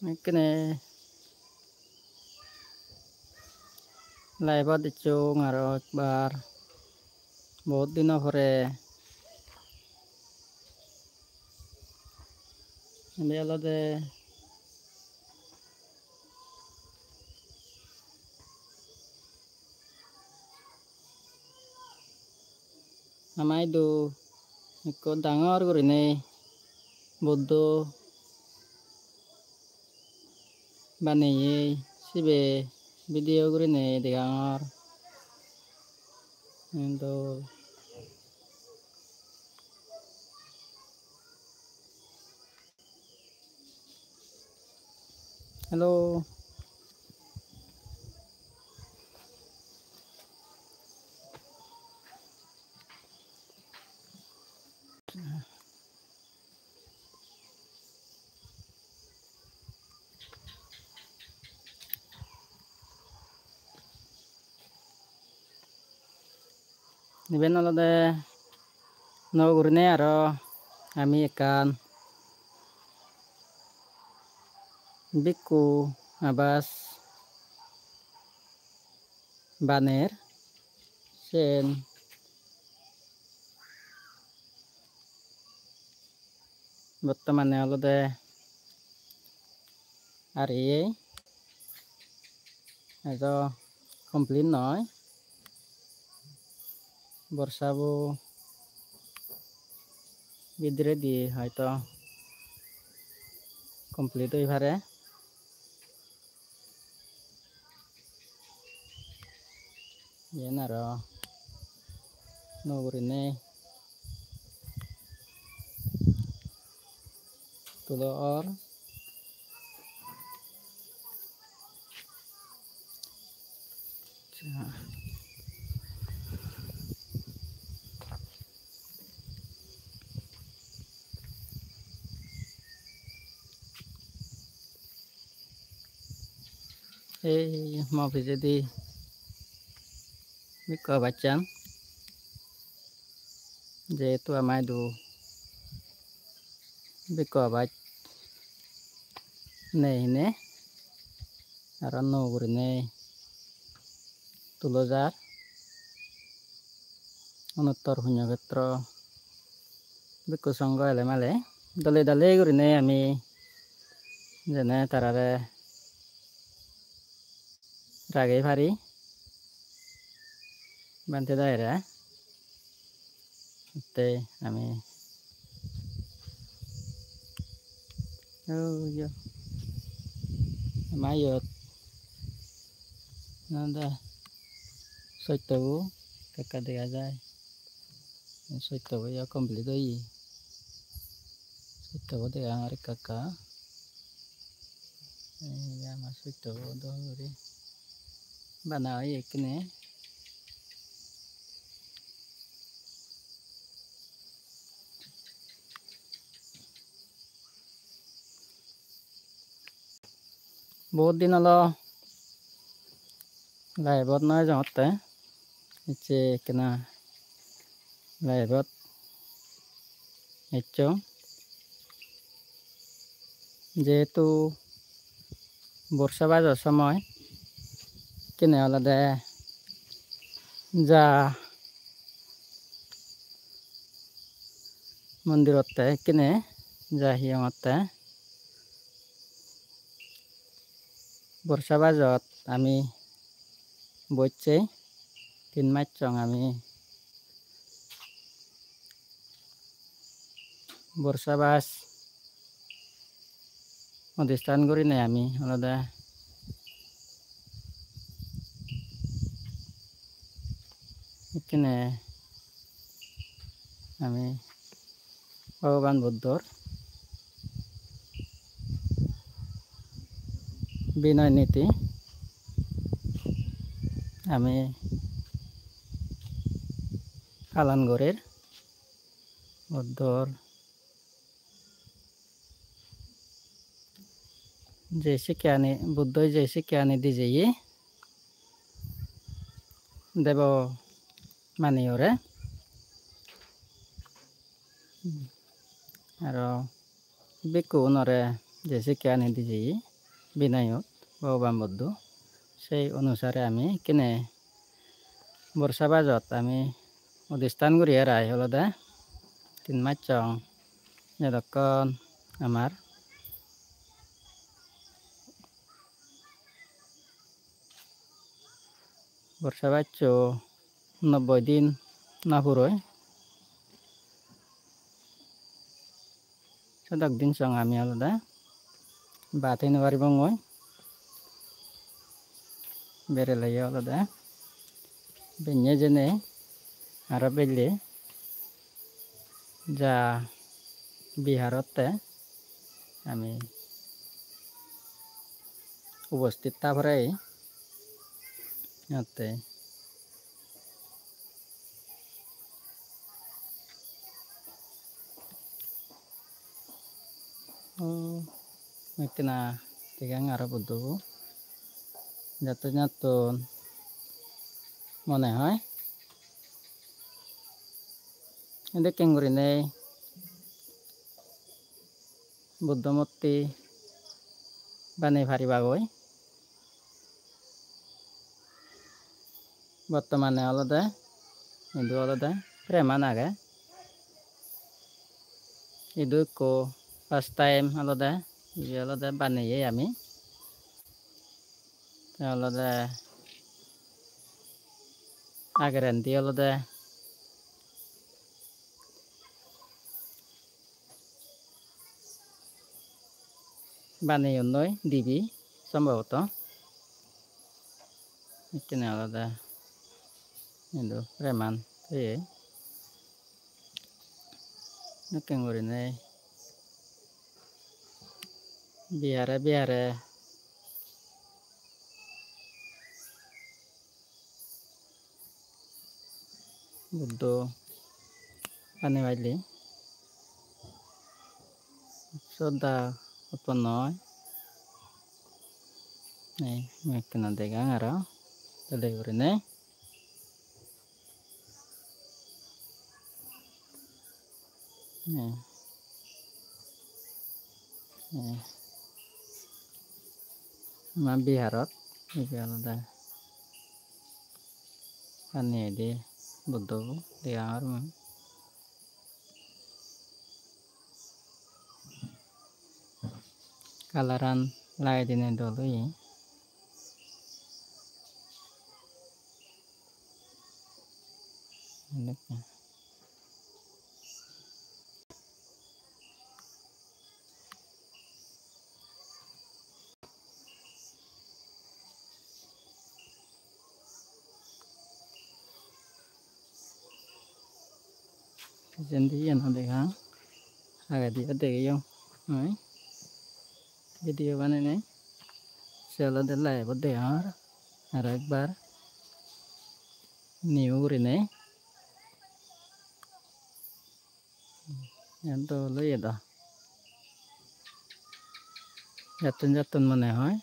এখানে লাইভত দিচ্ছুং আরো একবার বহুত দিন পরে বেলদে আমাই দু একটু ডাঙর করে নেই বৌদ্ধ বানিয়ে সিবে ভিডিও করে নেই ডাঙর কিন্তু হ্যালো নিবেন আলাদা নগরনে আরো আমি একান বিকু আবাস বানের সেন বর্তমানে আলাদা আর এই এতো কমপ্লিট নয় বর্ষাবো বিদ্রে দিয়ে হয়তো কমপ্লিট হয়ে পারে আরো নগরনে তুলো আর এই মাফি যদি বিকো বাচ্চান যেহেতু আমায় দু বিকো বাচ নেই নে আর নগরনে তুলোজার অনুত্তর শূন্যক্ষেত্র বিকু সঙ্গ এলে মালে দলে দলে করে আমি যেনে তারারে রাগে পারি বানতে দায়রা আমি মাইয়ত নাদা সত্যবু কাকা দেখা যায় সত্যবু কমপ্লিট হই সত্যবু দেখা আমার কাকা আমার সত্যবু ধরে বানা হয় এখানে বহুত দিন হলো লাইভত নয় যাওঁতে ইচ্ছে কেনা লাইভত ইচ্ছ যেহেতু বর্ষা বাজার সময় কিনে আলাদা যা মন্দিরতে কিনে যা হিয়তে বর্ষা বাজত আমি বইছে 3 মাস চং আমি বর্ষা বাস অধিষ্ঠান করি নাই আমি আলাদা এখানে আমি ভগবান বুদ্ধর বিনয় নীতি আমি কালানগড়ের বুদ্ধর যে শিক্ষা বুদ্ধ যে শিক্ষা নিধি যে দেব মানিওরে আর বিকু নরে যে শিক্ষা নিধি যে বিনায়ত ভগবান বুদ্ধ সেই অনুসারে আমি কিনে বর্ষা বাজত আমি অধিষ্ঠান করি রায় হলদে 3 মাস চং যতক্ষণ আমার বর্ষা বাচ্চ 90 দিন না পুরোয় সদক দিন চং আমি হলদে বাত হইতে পারিব মই বেড়ে লাগে হলদে বেñe জেনে আরো বেলে যা বিহারতে আমি উপস্থিত তারপরে ইয়াতে মিটিনা tigang আরো বুদ্ধ যত যতন মনে হয় এদের কেঙ্গুরি নেই বুদ্ধ মূর্তি বানিয়ে পারিবাগই বর্তমানে আলাদা হিন্দু আলাদা প্রেমান আগে itu ko first time আলাদা আলাদা বানিয়ে আমি আলাদা আগের আনতে আলাদা বানিয়ে নয় দিবি সম্ভবত এখানে আলাদা হিন্দু প্রেমান এই কেঙ্গুরি নেই বিহারে বুদ্ধ পানি বাইলি শ্রদ্ধা উৎপন্ন হয় nih mungkin tegang ara tadi urine nih biharot iki alada pani di buddho diangar kalaran lai dine dulu ya jadi yang ada kan agak dia deh yung video bana nih चलो दिल्ला है बुद्धे यार हर एक बार न्यू रिने yang to lo ya dah jatun mana hai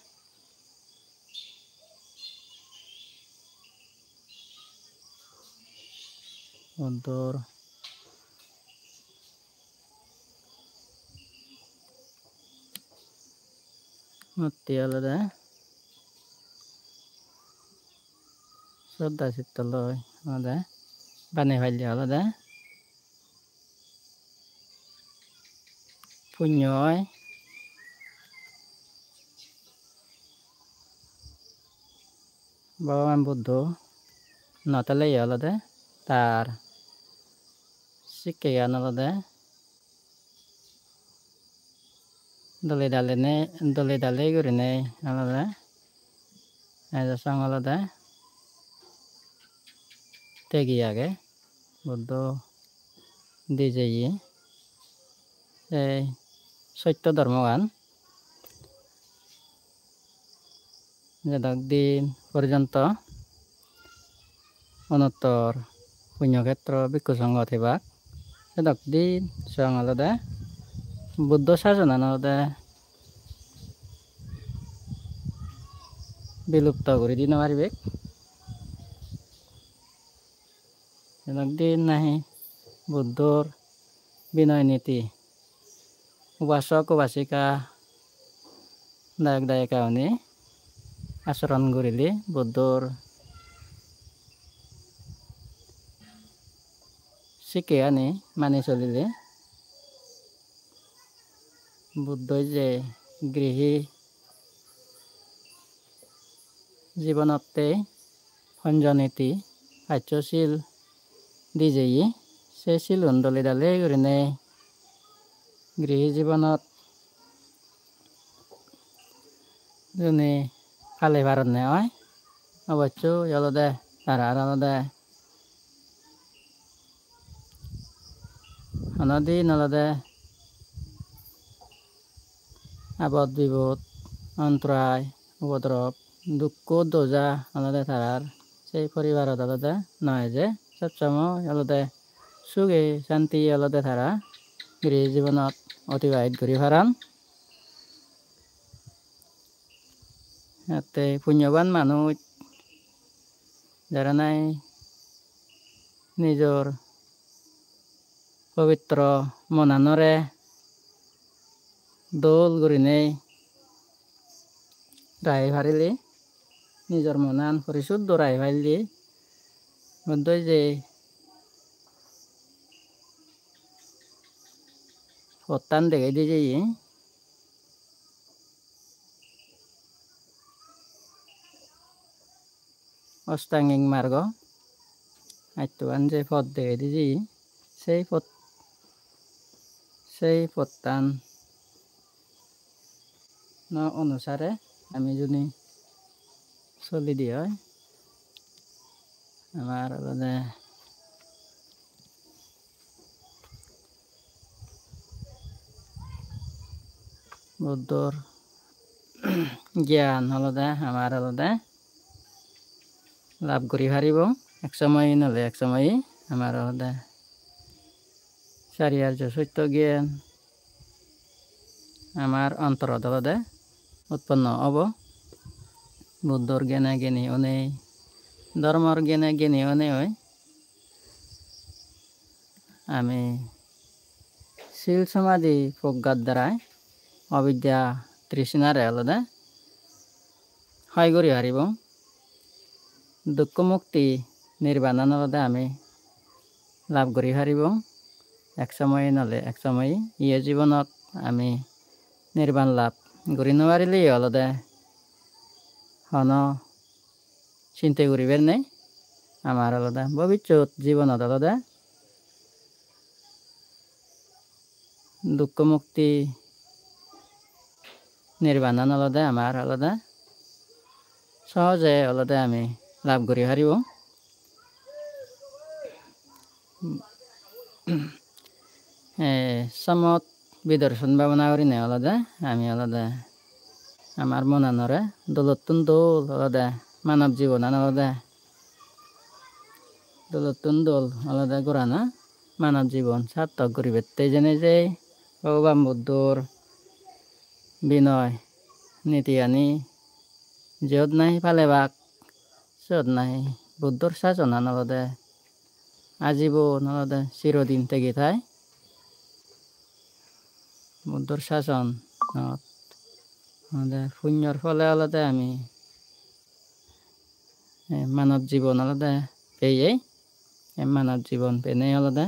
untuk mati alada sudah sitaloy ada bane valya alada punyoy Bhagavan Buddha natale alada tar sikya alada dole dale gurine alada ada sang alada tegi age Buddha dijeyi এই সত্য ধর্মগান যতক দিন পর্যন্ত অনন্তর পুণ্যক্ষেত্র ভিক্ষু সংঘ থিবাক যতক দিন সং আলাদা বুদ্ধ শাসন আলাদা বিলুপ্ত করে দিন পারিবে যতক দিন নাহি বুদ্ধর বিনয় নীতি উপাসক উপাসিকা দায়ক দায়িকা উনি আচরণ করিলে বুদ্ধর শিখে আনি মানি চলিলে বুদ্ধই যে গৃহী জীবনতে সঞ্জনীতি পাঠ্যশীল দি যাই সে শিল দলি ডালে কৰিনে গৃহী জীৱনত যোনে ফালে ভাৰত হয় অবশ্য অলদে তারা আলাদা অনদিন আলাদা আপদ বিপদ অন্তরায় উপদ্রব দুঃখ দোজা আলাদা তারার সেই পরিবারত আলাদা নয় যে সবসময় আলাদা সুখে শান্তি আলাদা তারা গৃহ জীবনত অতিবাহিত কৰি ফাৰান ইয়াতে পুণ্যবান মানুহ যাৰা নাই নিজৰ পবিত্ৰ মনানৰে দোল কৰিনে ৰাহি ফাৰিলে নিজৰ মনান পৰিশুদ্ধ ৰাহি ফাৰিলে বুদ্ধই যে পত্তান দেখাই দিয়ে যে অষ্টাঙ্গিক মার্গ আত্মবান যে পথ দেখাই দিয়ে যে সেই পত্তান অনুসারে আমি যদি চলি দি হয় আমার মানে বুদ্ধর জ্ঞান আলাদা আমার আলাদা লাভ করি পারিব এক সময় নলে এক সময় আমার আলাদা চারিয়ার্য সত্য জ্ঞান আমার অন্তরত আলাদা উৎপন্ন হব বুদ্ধর জ্ঞানে জ্ঞানী অনে ধর্মর জ্ঞানে জ্ঞানী অনে হয় আমি শিল সমাধি প্রজ্ঞার দ্বারাই অবিদ্যা তৃষ্ণারে আলাদা হয় করি হারিব দুঃখ মুক্তি নির্বাণন আলাদা আমি লাভ করি হারিব এক সময় নলে এক সময় ইয়ে জীবনত আমি নির্বাণ লাভ করি নোৱাৰিলে আলাদা হন চিন্তা করিবেন নাই আমার আলাদা ভবিষ্যৎ জীবনত আলাদা দুঃখ মুক্তি নির্বাণন আলাদা আমার আলাদা সহজে আলাদা আমি লাভ করি হারিব সমত বিদর্শন ভাবনা করি না আলাদা আমি আলাদা আমার মনানরে দোলতুন দোল আলাদা মানব জীবন আলাদা দোলতুন দোল আলাদা করানা মানব জীবন সার্থক করিবে তাই জেনে যে ভগবান বুদ্ধর বিনয় নীতি আনি যত নাই পালে বাক যত নাই বুদ্ধর শাসন আলাদা আজীবন আলাদা চিরদিন থেকে থাই বুদ্ধর শাসন আলাদা পুণ্যর ফলে আলাদা আমি মানব জীবন আলাদা পেয়ে মানব জীবন পেনে আলাদা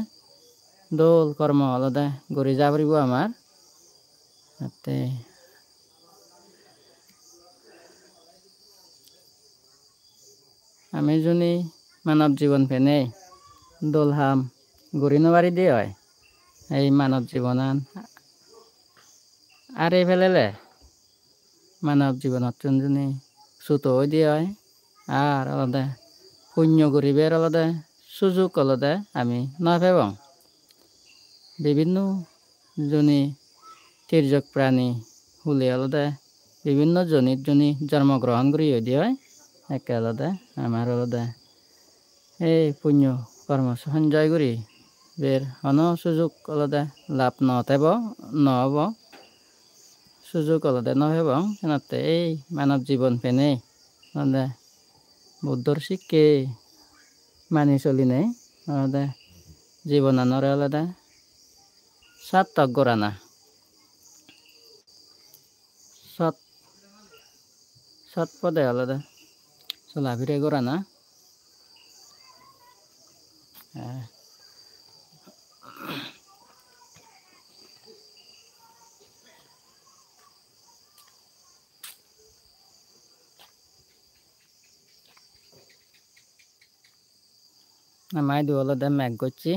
দোল কর্ম আলাদা গড়ি যা পারিব আমার তাতে আমি যদি মানব জীবন পেনে দোল হাম গড়ি নোৱাৰি দিয়ে হয় এই মানব জীবনান আরে ফেলেলে মানব জীবনত যদি ছুত হয়ে দিয়ে হয় আর আলাদা পুণ্য করিবের আলাদা সুযোগ আলাদা আমি না পাবং বিভিন্ন জনি তির্যক প্রাণী হুলে আলাদা বিভিন্ন জনিত জনি জন্মগ্রহণ করি দিয়ে হয় একে আলাদা আমার আলাদা এই পুণ্য কর্ম সঞ্চয় করি বের অন সুযোগ আলাদা লাভ নহব সুযোগ আলাদা নহব সেনাতে এই মানব জীবন পেনে আলাদা বুদ্ধর শিক্ষে মানি চলি নেই আলাদা জীবনানরে আলাদা সার্থক করা না সৎ short pode alada sola bire gorana namai du alada meg gocchi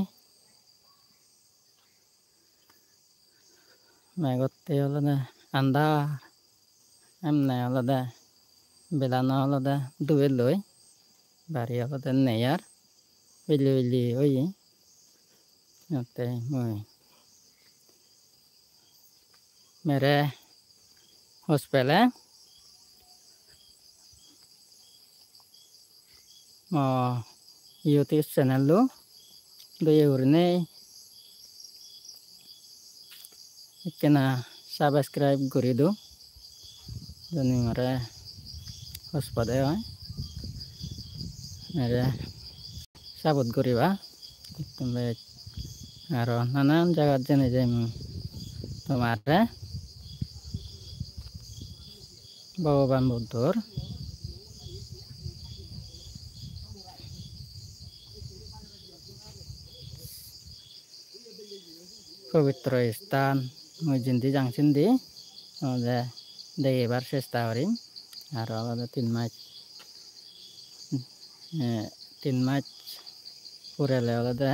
megotte alada andar emne alada belano alada dueloi bari alada neyar bili bili oyi otte mui mere hospele mo YouTube channel lu doye urine ikkena subscribe guri du joni mare hospade oi mere sabot guriba tumbe aro nanan jagat jene jem tomare Bhagavan Buddhor পবিত্র স্থান মুই জিন্দি যাংছিন দি যে দেখিবার চেষ্টা করিম আর আলাদা 3 মাস পুরালে আলাদা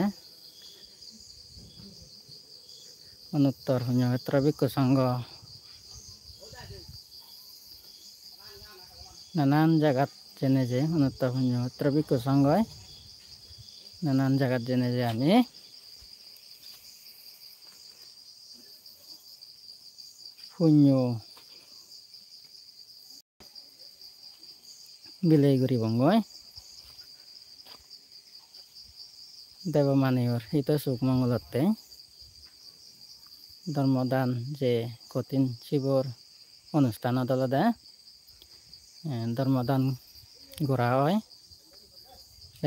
অনুত্তর পুণ্যক্ষেত্র ভিক্ষু সংঘ নানান জায়গাত জেনে যে অনুত্তর পুণ্যক্ষেত্র ভিক্ষু সংঘ নানান জায়গাত জেনে যে আমি পুণ্য বিলাই করি বঙ্গয় দেবমানিওর হিত সুখ মঙ্গলতে ধর্মদান যে কঠিন শিবর অনুষ্ঠানত আলাদা ধর্মদান করা হয়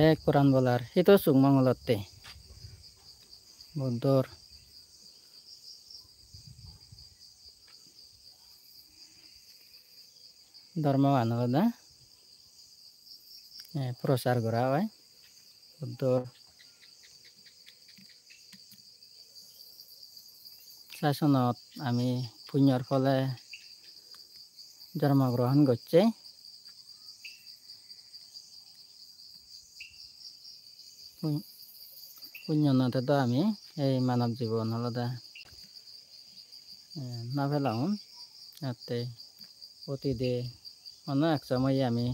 এক কোরআন বলার হিত সুখ মঙ্গলতে বুদ্ধর ধর্মগান আলাদা প্রচার করা হয় বুদ্ধর শাসনত আমি পুণ্যর ফলে জন্মগ্রহণ করছে পুণ্যনতে তো আমি এই মানব জীবন আলাদা না পেলাম যাতে অতীতে অন্য এক সময় আমি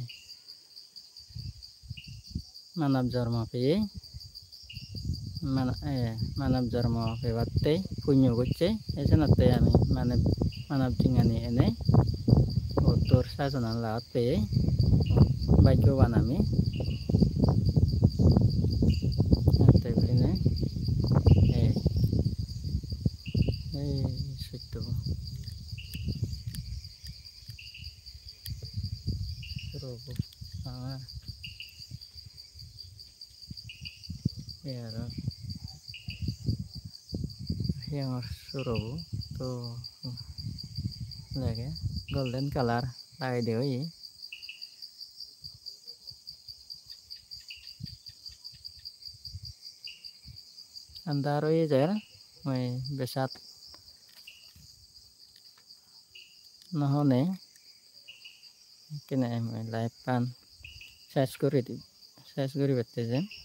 মানব জন্ম পেয়ে মানব জন্ম পেবাতে পুণ্য করছে এজন্যতে আমি মানব জিঙ্গানি এনে তোর শাসন লাভ পেয়ে ভাগ্যবান আমি সত্য আমার yang suruh to lagi golden color lagi deui antaro ijer mai besat nahone kene mai live pan ses guri bette je